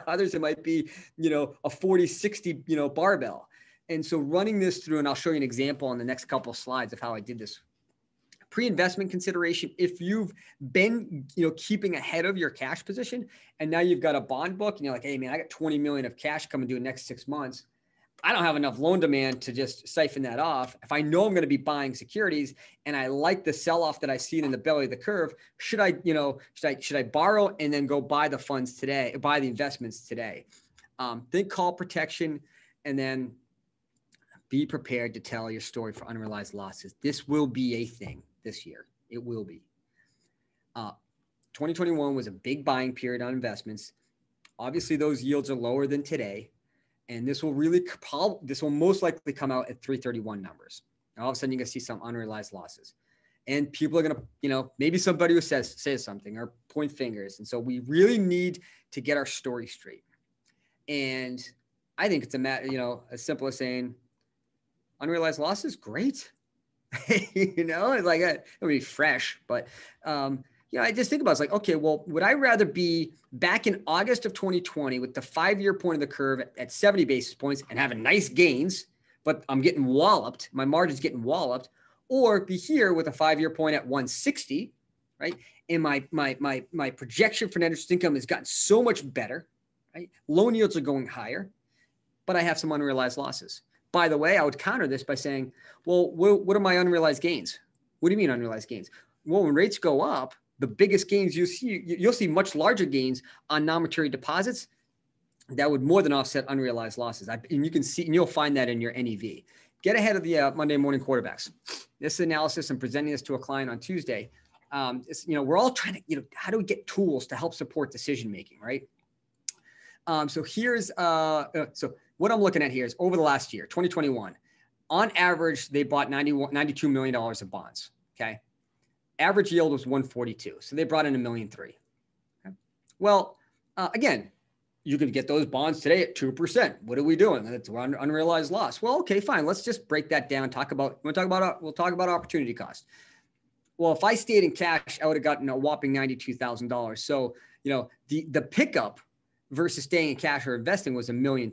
Speaker 2: others, it might be, a 40-60, barbell. And so running this through, and I'll show you an example on the next couple of slides of how I did this pre-investment consideration, if you've been, keeping ahead of your cash position and now you've got a bond book and you're like, hey man, I got 20 million of cash coming due in the next 6 months. I don't have enough loan demand to just siphon that off. If I know I'm going to be buying securities and I like the sell-off that I see in the belly of the curve, should I borrow and then go buy the funds today, buy the investments today? Think call protection, and then be prepared to tell your story for unrealized losses. This will be a thing this year. It will be. 2021 was a big buying period on investments. Obviously, those yields are lower than today. And this will most likely come out at 331 numbers. And all of a sudden, you're going to see some unrealized losses. And people are going to, maybe somebody who says something or point fingers. And so we really need to get our story straight. And I think it's a matter, as simple as saying, unrealized losses, great. It's like, it'll be fresh. But, I just think about it. It's like, okay, well, would I rather be back in August of 2020 with the 5-year point of the curve at 70 basis points and having nice gains, but I'm getting walloped, my margin's getting walloped, or be here with a 5-year point at 160, right? And my projection for net interest income has gotten so much better, right? Loan yields are going higher, but I have some unrealized losses. By the way, I would counter this by saying, well, what are my unrealized gains? What do you mean unrealized gains? Well, when rates go up, the biggest gains you'll see much larger gains on non-maturity deposits that would more than offset unrealized losses. And you can see, and you'll find that in your NEV. Get ahead of the Monday morning quarterbacks. This analysis, I'm presenting this to a client on Tuesday. We're all trying to, how do we get tools to help support decision-making, right? So what I'm looking at here is over the last year, 2021, on average, they bought $92 million of bonds, okay? Average yield was 142. So they brought in $1.3 million. Okay. Well, again, you can get those bonds today at 2%. What are we doing? It's unrealized loss. Well, okay, fine. Let's just break that down. We'll talk about opportunity cost. Well, if I stayed in cash, I would have gotten a whopping $92,000. So, the pickup versus staying in cash or investing was $1.2 million.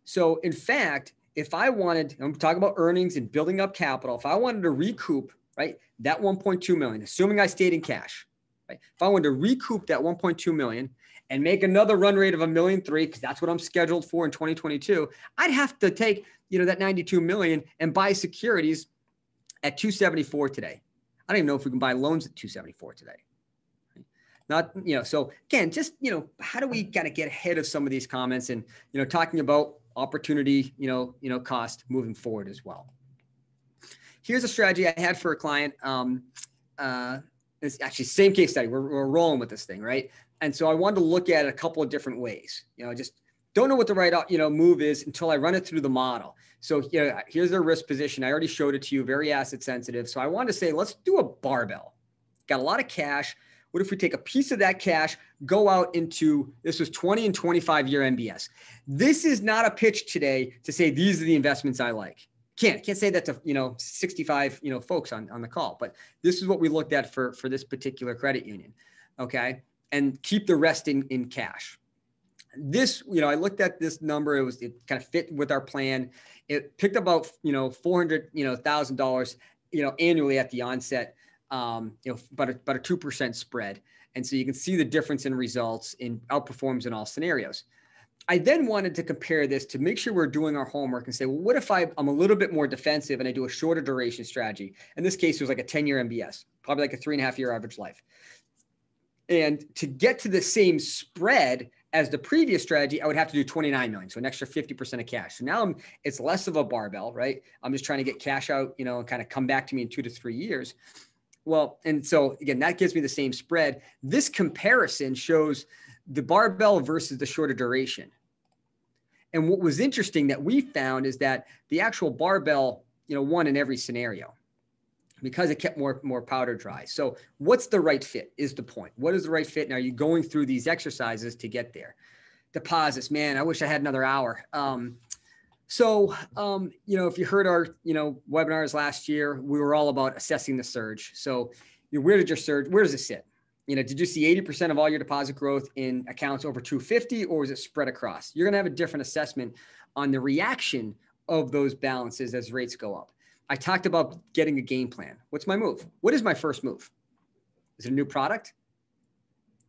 Speaker 2: So in fact, if I wanted, I'm talking about earnings and building up capital, if I wanted to recoup, right, that 1.2 million, assuming I stayed in cash, right? If I wanted to recoup that 1.2 million and make another run rate of $1.3 million, because that's what I'm scheduled for in 2022, I'd have to take, that 92 million and buy securities at 274 today. I don't even know if we can buy loans at 274 today. Not, so again, just, how do we kind of get ahead of some of these comments and, talking about opportunity, cost moving forward as well. Here's a strategy I had for a client. It's actually same case study. We're rolling with this thing, right? And so I wanted to look at it a couple of different ways. Just don't know what the right, move is until I run it through the model. So here's their risk position. I already showed it to you, very asset sensitive. So I wanted to say, let's do a barbell. Got a lot of cash. What if we take a piece of that cash, go out into, this was 20 and 25-year MBS. This is not a pitch today to say, these are the investments I like. Can't say that to, 65, folks on the call, but this is what we looked at for this particular credit union. Okay. And keep the rest in cash. This, I looked at this number. It kind of fit with our plan. It picked about, $400,000, annually at the onset, about a 2% spread. And so you can see the difference in results in outperforms in all scenarios. I then wanted to compare this to make sure we're doing our homework and say, well, what if I'm a little bit more defensive and I do a shorter duration strategy? In this case, it was like a 10-year MBS, probably like a 3.5-year average life. And to get to the same spread as the previous strategy, I would have to do 29 million. So an extra 50% of cash. So now it's less of a barbell, right? I'm just trying to get cash out, and kind of come back to me in 2 to 3 years. Well, and so again, that gives me the same spread. This comparison shows the barbell versus the shorter duration. And what was interesting that we found is that the actual barbell, won in every scenario because it kept more powder dry. So what's the right fit is the point. What is the right fit? And are you going through these exercises to get there? Deposits, man, I wish I had another hour. If you heard our, webinars last year, we were all about assessing the surge. So where did your surge, where does it sit? Did you see 80% of all your deposit growth in accounts over 250, or was it spread across? You're going to have a different assessment on the reaction of those balances as rates go up. I talked about getting a game plan. What's my move? What is my first move? Is it a new product?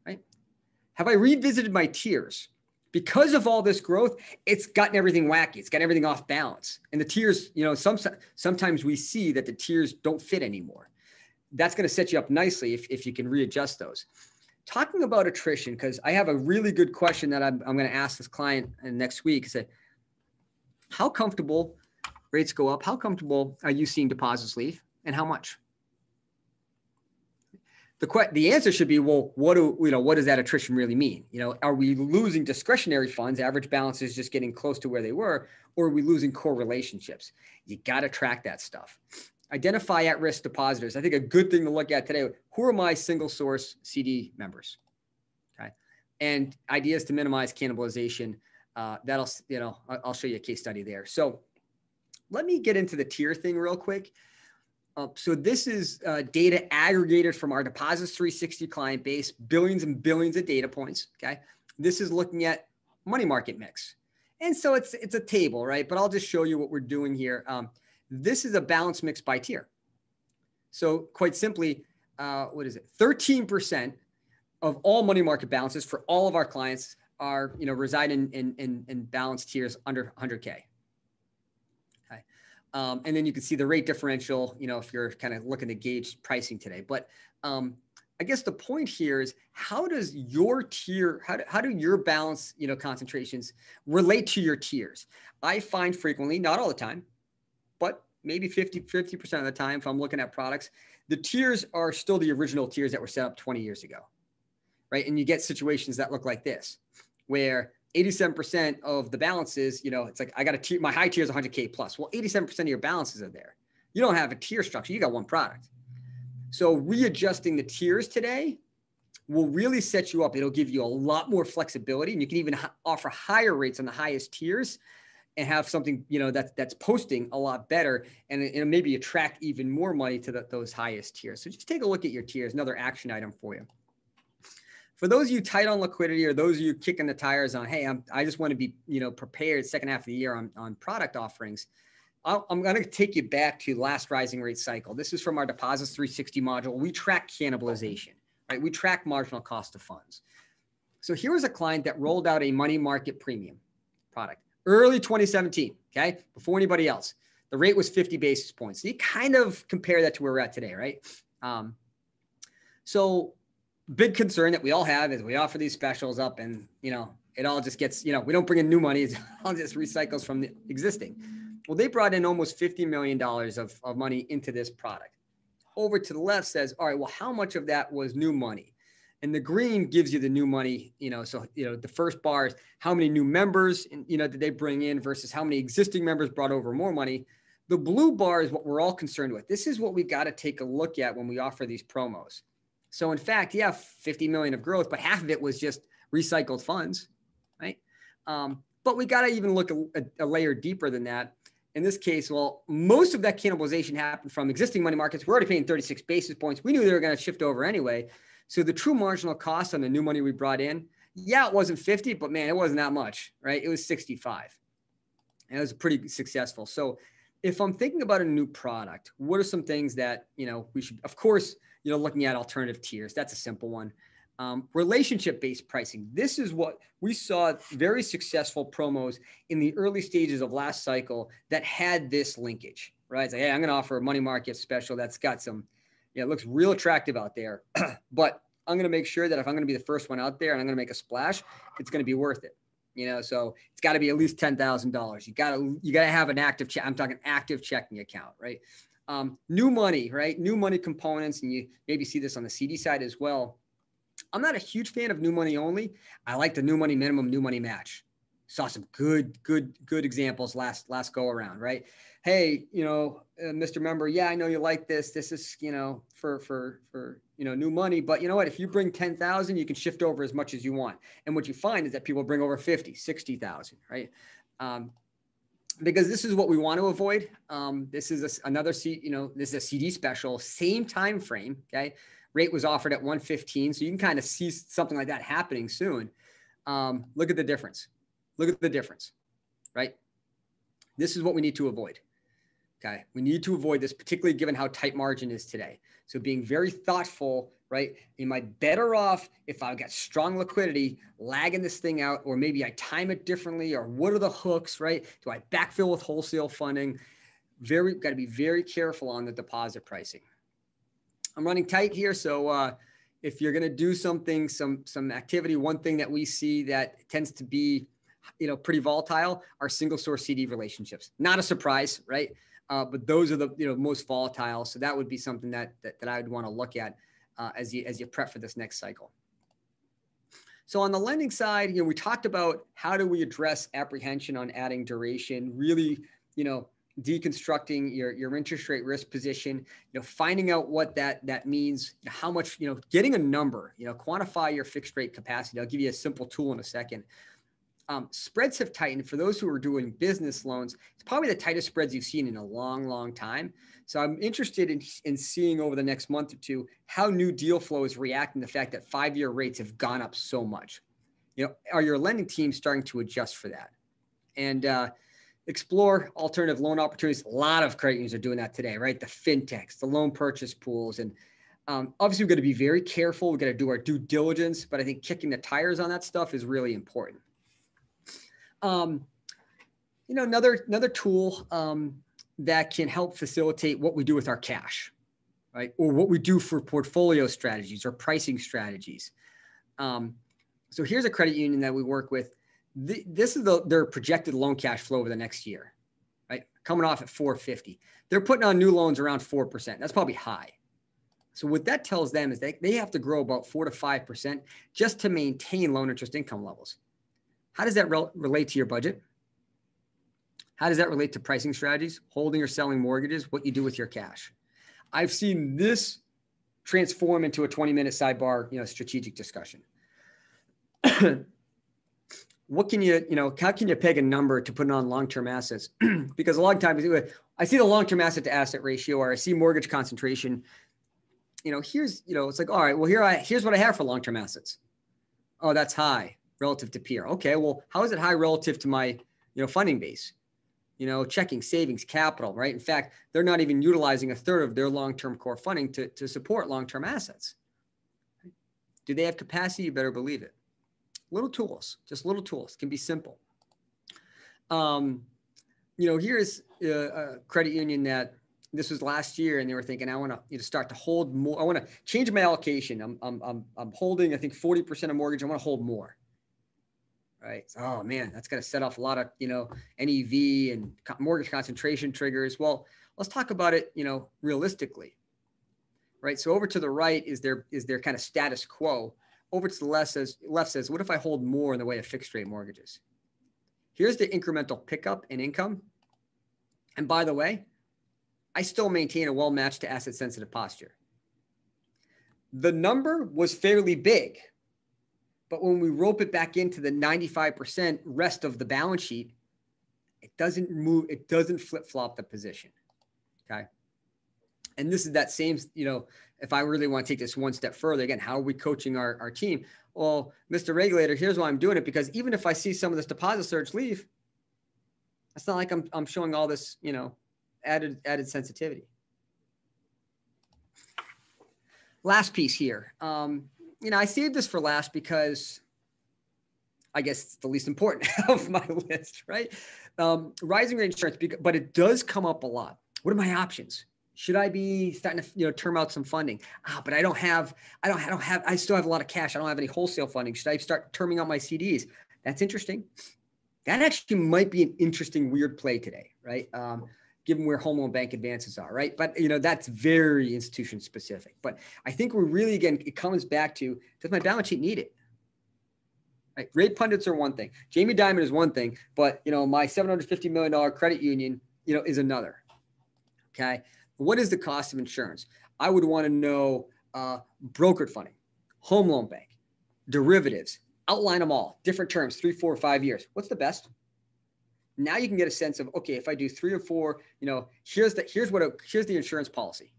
Speaker 2: Right? Have I revisited my tiers? Because of all this growth, it's gotten everything wacky. It's got everything off balance. And the tiers, sometimes we see that the tiers don't fit anymore. That's going to set you up nicely if you can readjust those. Talking about attrition, because I have a really good question that I'm going to ask this client next week. Say, how comfortable rates go up? How comfortable are you seeing deposits leave, and how much? The answer should be, well, what does that attrition really mean? Are we losing discretionary funds, average balances just getting close to where they were, or are we losing core relationships? You got to track that stuff. Identify at-risk depositors. I think a good thing to look at today, who are my single source CD members? Okay. And ideas to minimize cannibalization. I'll show you a case study there. So let me get into the tier thing real quick. So this is data aggregated from our Deposits 360 client base, billions and billions of data points. Okay. This is looking at money market mix. And so it's a table, right? But I'll just show you what we're doing here. This is a balance mix by tier. So quite simply, 13% of all money market balances for all of our clients are, reside in balance tiers under 100K. Okay. And then you can see the rate differential, if you're kind of looking to gauge pricing today. But I guess the point here is, how does your tier, how do your balance, concentrations relate to your tiers? I find frequently, not all the time, but maybe 50% of the time, if I'm looking at products, the tiers are still the original tiers that were set up 20 years ago, right? And you get situations that look like this, where 87% of the balances, it's like, I got a tier, my high tier is 100K plus. Well, 87% of your balances are there. You don't have a tier structure. You got one product. So readjusting the tiers today will really set you up. It'll give you a lot more flexibility, and you can even offer higher rates on the highest tiers and have something, that's posting a lot better, and maybe attract even more money to those highest tiers. So just take a look at your tiers, another action item for you. For those of you tight on liquidity, or those of you kicking the tires on, hey, I just want to be, prepared second half of the year on product offerings, I'm going to take you back to last rising rate cycle. This is from our Deposits 360 module. We track cannibalization, right? We track marginal cost of funds. So here was a client that rolled out a money market premium product. Early 2017, okay, before anybody else. The rate was 50 basis points. So you kind of compare that to where we're at today, right? So big concern that we all have is we offer these specials up, and, it all just gets, we don't bring in new money. It all just recycles from the existing. Well, they brought in almost $50 million of money into this product. Over to the left says, all right, well, how much of that was new money? And the green gives you the new money, so, the first bar is how many new members, did they bring in versus how many existing members brought over more money. The blue bar is what we're all concerned with. This is what we got to take a look at when we offer these promos. So in fact, yeah, 50 million of growth, but half of it was just recycled funds, right? But we got to even look a layer deeper than that. In this case, well, most of that cannibalization happened from existing money markets. We're already paying 36 basis points. We knew they were going to shift over anyway. So the true marginal cost on the new money we brought in, yeah, it wasn't 50, but man, it wasn't that much, right? It was 65. And it was pretty successful. So if I'm thinking about a new product, what are some things that, we should, of course, looking at alternative tiers, that's a simple one. Relationship-based pricing. This is what we saw, very successful promos in the early stages of last cycle that had this linkage, right? It's like, hey, I'm going to offer a money market special that's got some, it looks real attractive out there, but I'm going to make sure that if I'm going to be the first one out there and I'm going to make a splash, it's going to be worth it. So it's got to be at least $10,000. You got to have an active check. I'm talking active checking account, right? New money, right? New money components. And you maybe see this on the CD side as well. I'm not a huge fan of new money only. I like the new money minimum, new money match. Saw some good examples last go around, right? Hey, Mr. Member, yeah, I know you like this. This is, for new money, but you know what? If you bring 10,000, you can shift over as much as you want. And what you find is that people bring over 50, 60,000, right? Because this is what we want to avoid. This is another this is a CD special, same time frame, okay? Rate was offered at 115. So you can kind of see something like that happening soon. Look at the difference. Look at the difference, right? This is what we need to avoid. Okay. We need to avoid this, particularly given how tight margin is today. So being very thoughtful, right? Am I better off if I've got strong liquidity, lagging this thing out, or maybe I time it differently, or what are the hooks, right? Do I backfill with wholesale funding? Got to be very careful on the deposit pricing. I'm running tight here. So if you're going to do something, some activity, one thing that we see that tends to be, pretty volatile are single source CD relationships. Not a surprise, right? But those are the most volatile. So that would be something that I would want to look at as you prep for this next cycle. So on the lending side, we talked about how do we address apprehension on adding duration, really, deconstructing your interest rate risk position, finding out what that means, how much, getting a number, quantify your fixed rate capacity. I'll give you a simple tool in a second. Spreads have tightened. For those who are doing business loans, it's probably the tightest spreads you've seen in a long, long time. So I'm interested in seeing over the next month or two how new deal flow is reacting to the fact that 5-year rates have gone up so much. Are your lending teams starting to adjust for that? And explore alternative loan opportunities. A lot of credit unions are doing that today, right? The fintechs, the loan purchase pools, and obviously we've got to be very careful. We've got to do our due diligence, but I think kicking the tires on that stuff is really important. Another tool that can help facilitate what we do with our cash, right? Or what we do for portfolio strategies or pricing strategies. So here's a credit union that we work with. This is their projected loan cash flow over the next year, right? Coming off at 450. They're putting on new loans around 4%. That's probably high. So what that tells them is they have to grow about 4 to 5% just to maintain loan interest income levels. How does that relate to your budget? How does that relate to pricing strategies, holding or selling mortgages, what you do with your cash? I've seen this transform into a 20-minute sidebar, strategic discussion. What can how can you peg a number to put on long-term assets? Because a lot of times I see the long-term asset to asset ratio, or I see mortgage concentration. Here's, it's like, all right, well, here's what I have for long-term assets. Oh, that's high relative to peer. Okay, well, how is it high relative to my, funding base? Checking, savings, capital, right? In fact, they're not even utilizing a third of their long-term core funding to support long-term assets. Do they have capacity? You better believe it. Just little tools, can be simple. Here's a credit union that this was last year, and they were thinking, I want to start to hold more. I want to change my allocation. I'm holding, I think 40% of mortgage. I want to hold more. Right. Oh man, that's going to set off a lot of, NEV and mortgage concentration triggers. Well, let's talk about it, realistically. Right. So over to the right is their kind of status quo. Over to the left says, what if I hold more in the way of fixed rate mortgages? Here's the incremental pickup in income. And by the way, I still maintain a well-matched to asset sensitive posture. The number was fairly big, but when we rope it back into the 95% rest of the balance sheet, it doesn't move. It doesn't flip-flop the position. Okay. And this is that same, if I really want to take this one step further, again, how are we coaching our team? Well, Mr. Regulator, here's why I'm doing it, because even if I see some of this deposit surge leave, it's not like I'm showing all this, added sensitivity. Last piece here. I saved this for last because I guess it's the least important of my list, right? Rising rate insurance, but it does come up a lot. What are my options? Should I be starting to, term out some funding? But I still have a lot of cash. I don't have any wholesale funding. Should I start terming out my CDs? That's interesting. That actually might be an interesting, weird play today, right? Given where home loan bank advances are, right? But, that's very institution specific. But I think we're really, again, it comes back to, does my balance sheet need it? Right? Rate pundits are one thing. Jamie Dimon is one thing, but, my $750 million credit union, is another. Okay. What is the cost of insurance? I would want to know brokered funding, home loan bank, derivatives, outline them all, different terms, 3, 4, 5 years. What's the best? Now you can get a sense of, okay, if I do 3 or 4, here's the insurance policy.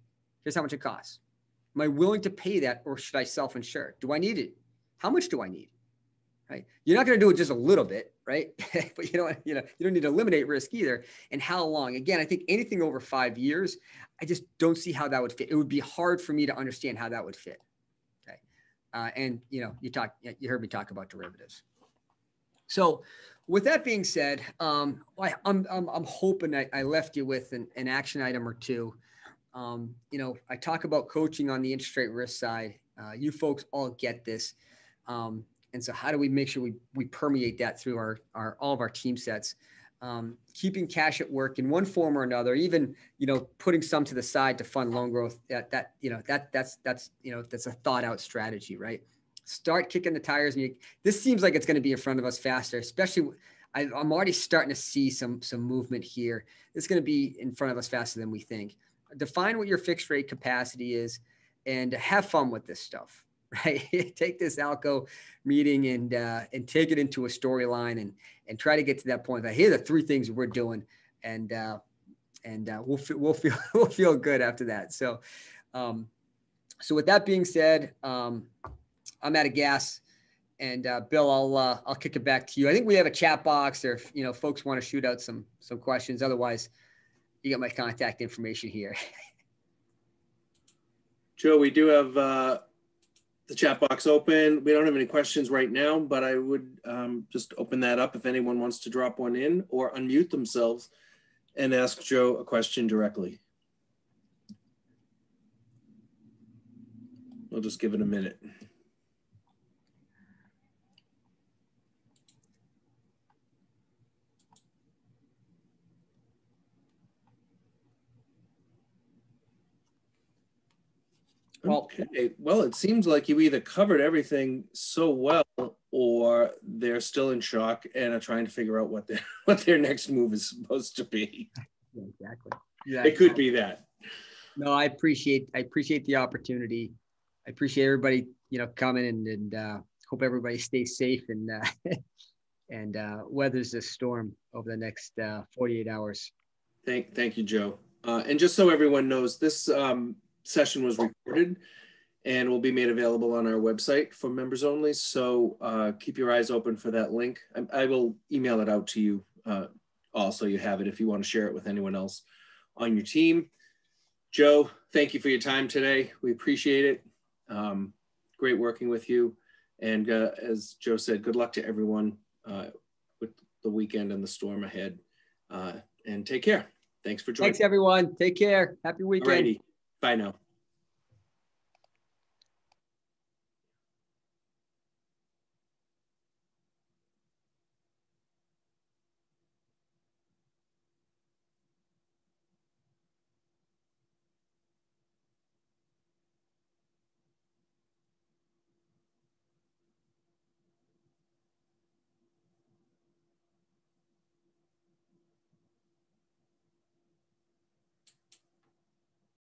Speaker 2: Here's how much it costs. Am I willing to pay that, or should I self-insure? Do I need it? How much do I need? right? You're not going to do it just a little bit, right? But you don't need to eliminate risk either. And how long? Again, I think anything over 5 years, I just don't see how that would fit. It would be hard for me to understand how that would fit. Okay. And you heard me talk about derivatives. So with that being said, I'm hoping I left you with an action item or two. I talk about coaching on the interest rate risk side. You folks all get this. And so how do we make sure we permeate that through all of our team sets? Keeping cash at work in one form or another, even, putting some to the side to fund loan growth, that's a thought out strategy, right? Start kicking the tires. And this seems like it's going to be in front of us faster, especially I'm already starting to see some movement here. It's going to be in front of us faster than we think. Define what your fixed rate capacity is and have fun with this stuff, right? Take this ALCO meeting and take it into a storyline and try to get to that point that here are the 3 things we're doing, and we'll feel good after that. So with that being said, I'm out of gas, and Bill, I'll kick it back to you. I think we have a chat box, or if folks want to shoot out some questions. Otherwise, you got my contact information here.
Speaker 1: Joe, we do have the chat box open. We don't have any questions right now, but I would just open that up if anyone wants to drop one in or unmute themselves and ask Joe a question directly. We'll just give it a minute. Okay, well, it seems like you either covered everything so well, or they're still in shock and are trying to figure out what their next move is supposed to be.
Speaker 2: Exactly.
Speaker 1: It could be that.
Speaker 2: No, I appreciate the opportunity. I appreciate everybody, coming and hope everybody stays safe and weathers this storm over the next 48 hours.
Speaker 1: Thank you, Joe. And just so everyone knows, this session was recorded and will be made available on our website for members only. So keep your eyes open for that link. I will email it out to you also. You have it if you want to share it with anyone else on your team. Joe, thank you for your time today. We appreciate it. Great working with you. And as Joe said, good luck to everyone with the weekend and the storm ahead. And take care. Thanks for joining.
Speaker 2: Thanks, everyone. Take care. Happy weekend.
Speaker 1: Alrighty. Bye now.